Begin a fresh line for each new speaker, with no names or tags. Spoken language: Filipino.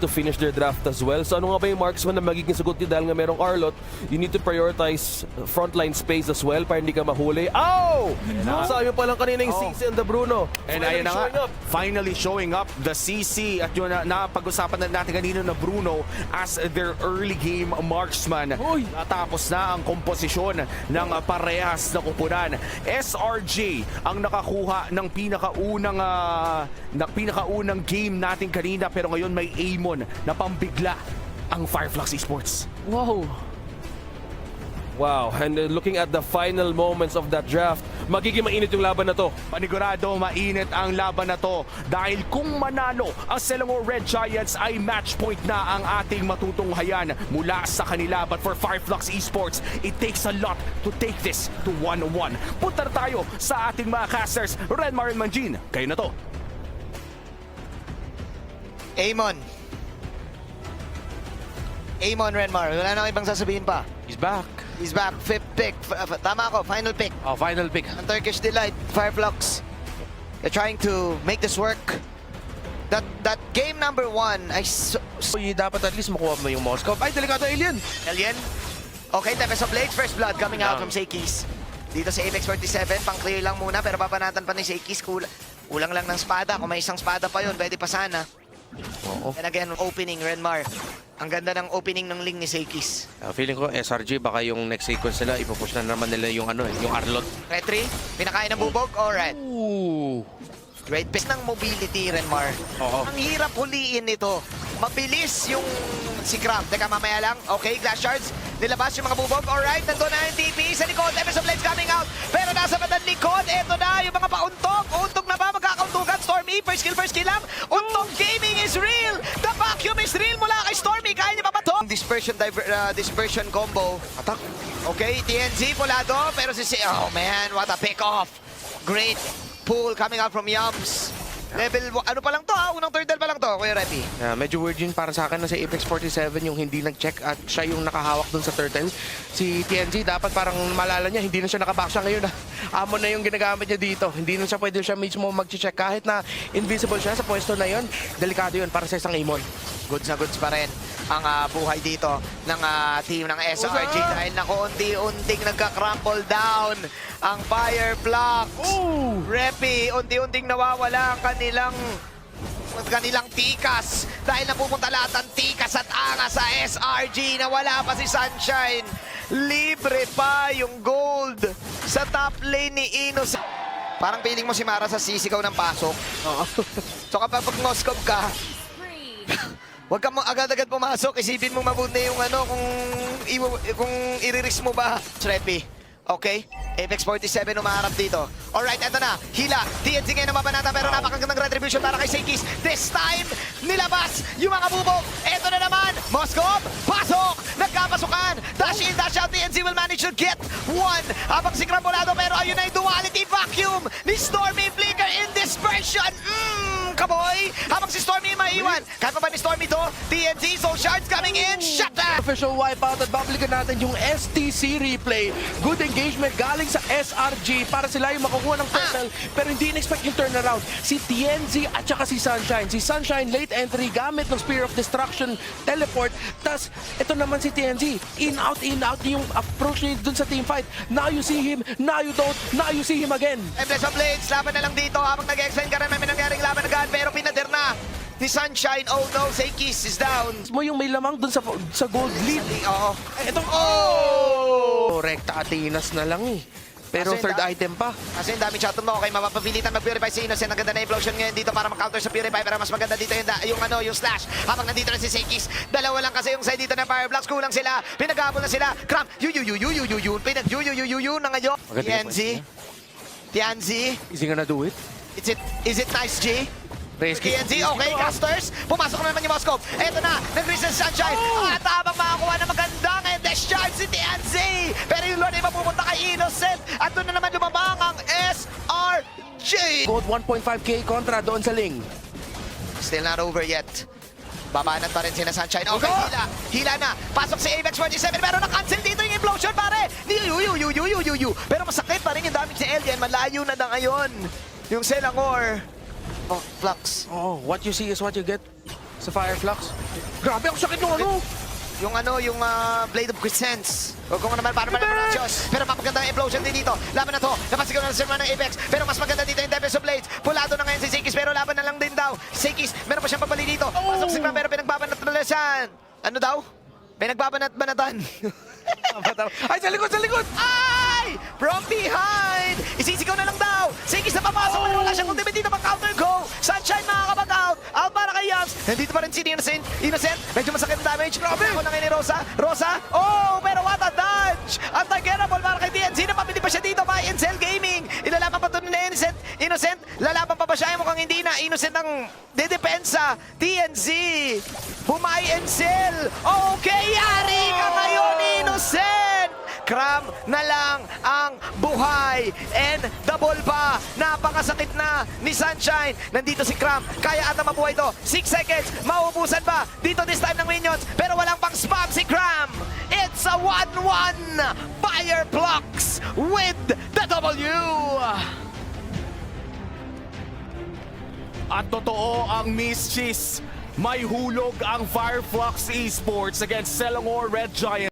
to finish their draft as well. So ano nga ba yung marksman na magiging sagot niya dahil nga merong Arlot? You need to prioritize frontline space as well para hindi ka mahuli. Oh! Sabi pa lang kanina yung CC and the Bruno.
And ayun na nga, finally showing up the CC at yun na pag-usapan na natin kanina na Bruno as their early game marksman. Natapos na ang komposisyon ng parehas na kupunan. SRJ ang nakakuha ng pinakaunang game natin kanina, pero ngayon may Amon na pambigla ang Fireflux Esports.
Wow, and looking at the final moments of that draft, magiging mainit yung laban na to.
Panigurado mainit ang laban na to dahil kung manalo ang Selangor Red Giants ay match point na ang ating matutunghayan mula sa kanila. But for Fireflux Esports, it takes a lot to take this to 1-1. Punta na tayo sa ating mga casters, Renmar and Manjin. Kayo na to.
Amon, Renmar. Wala na ibang sasabihin pa.
He's back.
He's back. Fifth pick. Tama ako. Final pick.
Oh, final pick.
Ang Turkish Delight. Fireflux. They're trying to make this work. That game number 1 ay
Dapat at least makuha mo yung Moscow. Ay, delikado alien!
Alien. Okay, Tempest of Blades. First blood coming out from Seikis. Dito sa Apex 47. Pang-clear lang muna pero papanatan pa ni Seikis. Kulang lang ng spada. Kung may isang spada pa yun, pwede pa sana.
Oo.
And again, opening, Renmar. Ang ganda ng opening ng link ni Seikis.
Feeling ko, SRG, baka yung next sequence nila, ipupush na naman nila yung yung Arlot.
Retry, pinakain ng bubog. Alright.
Ooh.
Great piece ng mobility, Renmar.
Oo.
Ang hirap huliin nito. Mabilis yung si Crab. Teka, mamaya lang. Okay, glass shards. Nilabas yung mga bubog. Alright, nandun na yung TP sa likod. Tempest of Blades coming out. Pero nasa bandang likod. Eto na yung mga pauntog. Untog na ba? Magkakauntugan. Stormy, first kill lang. Untog gaming is real. The vacuum is real mula kay Stormy. Kaya niya pa ba to? Dispersion combo.
Attack.
Okay, TNZ pulado. Pero oh man, what a pick off. Great pull coming out from Yums. Level, ano pa lang to ha? Unang turtle pa lang to, Kuya Repi.
Medyo weird yun para sa akin na sa Apex 47 yung hindi nag-check at siya yung nakahawak dun sa turtle. Si TNG dapat parang malala niya, hindi na siya nakaback siya ngayon. Amon na yung ginagamit niya dito. Hindi na siya pwede siya mismo mag-check kahit na invisible siya sa pwesto na yun. Delikado yun para sa isang Amon.
Goods na goods pa rin ang buhay dito ng team ng SRG dahil naku-unti-unting nagka-crumble down ang Fireflux. Repi, unti-unting nawawala ang kanilang tikas dahil napupunta lahat ng tikas at angas sa SRG. Nawala pa si Sunshine. Libre pa yung gold sa top lane ni Inos. Parang feeling mo si Mara sa sisigaw ng pasok. So kapag Moskov ka, huwag ka mo agad-agad pumasok. Isipin mo mabuti yung kung i-risk mo ba. Repi. Okay? Apex 47 umaharap dito. Alright, eto na. Hila. TNC ngayon ang mabanata pero napakagandang retribution para kay Seikis. This time, nilabas yung mga bubog. Eto na naman. Moskov, pasok! Nagkapasukan. Dash in, dash out. TNC will manage to get one. Habang si Crambolado pero ayun na yung duality vacuum ni Stormy Flicker in dispersion. Kaboy! Habang si Stormy maiwan. Kaya pa ba ni Stormy to? TNC, Soul Shards coming in. Shut down!
Official wipeout at babalikan natin yung STC replay. Good engagement galing sa SRG para sila yung makukuha ng turtle pero hindi in-expect yung turnaround. Si TNZ at saka si Sunshine. Si Sunshine late entry gamit ng Spear of Destruction teleport. Tas ito naman si TNZ. In out yung approach niya dun sa team fight. Now you see him, now you don't, now you see him again.
Empress of Blades, laban na lang dito. Habang nag-extend ka rin, may nangyaring laban agad pero pinader na ni Sunshine. Oh no, Seikis is down.
Mo yung may lamang dun sa gold lead.
Oo.
Itong Rekta Atenas na lang eh. Pero
Kasi
third item pa.
Kasi yung dami chaton mo, okay, mapapilitan mag-purify si Innocent. Ang ganda na implosion ngayon dito para mag-counter sa purify. Pero mas maganda dito yung slash. Habang nandito na si Seikis, dalawa lang kasi yung side dito ng Fireflux. Kulang sila, pinag-aabol na sila. Cramp, pinag-yu na ngayon. Tianzi.
Is he gonna do it?
Is it nice, G?
Rescue.
TNZ, okay, casters. Pumasok na naman yung Moskov. Eto na, nag-resist Sunshine. At habang makakuha na magandang discharge si TNZ. Pero yung Lord ay mapupunta kay Innocent. At doon na naman lumabang ang SRG.
Gold 1.5k kontra doon sa Ling.
Still not over yet. Babanat pa rin sila Sunshine. Okay, hila na. Pasok si Apex 47 pero na-cancel dito yung implosion, pare. Pero masakit pa rin yung damage ni Alien. Malayo na ngayon yung Selangor. Flux.
Oh, what you see is what you get sa Fireflux. Grabe, ang sakit nung ano.
Yung Blade of Crescents. O kung naman, paano man ang pronuncios. Pero mapaganda ang implosion din dito. Laban na to. Napasigaw na ng Apex. Pero mas maganda dito yung Tempest of Blades. Pulado na ngayon si Seikis. Pero laban na lang din daw. Seikis, meron pa siyang pagbali dito. Pasok si Cram, pero pinagbabanat-banatan. Ano daw? Pinagbabanat-banatan.
Ay, sa likod, sa likod!
Ay! From behind! Isisigaw na lang daw! Seikis na papasok! Pero wala siyang ultimate dito pang counter go! Sunshine makakapag-out! Out para kay Yams! Nandito pa rin si Innocent! Innocent! Medyo masakit ang damage! Grabe! Ako na ngayon ni Rosa! Rosa! Oh! Pero what a dodge! Untargetable para kay TNC! Napapili pa siya dito by Encel Gaming! Ilalaban pa ito ni Innocent! Innocent! Lalaban pa ba siya? Mukhang hindi na! Innocent ang dedepensa! TNC! Bumay Encel! Okay! Yari ka ngayon, Innocent! Cram na lang ang buhay. And double pa. Napakasakit na ni Sunshine. Nandito si Cram. Kaya ata mabuhay to. 6 seconds. Mauubusan ba? Dito this time ng minions. Pero walang pang spam si Cram. It's a 1-1. Fire Plucks with the W.
At totoo ang Miss Cheese. May hulog ang Fireflux Esports against Selangor Red Giants.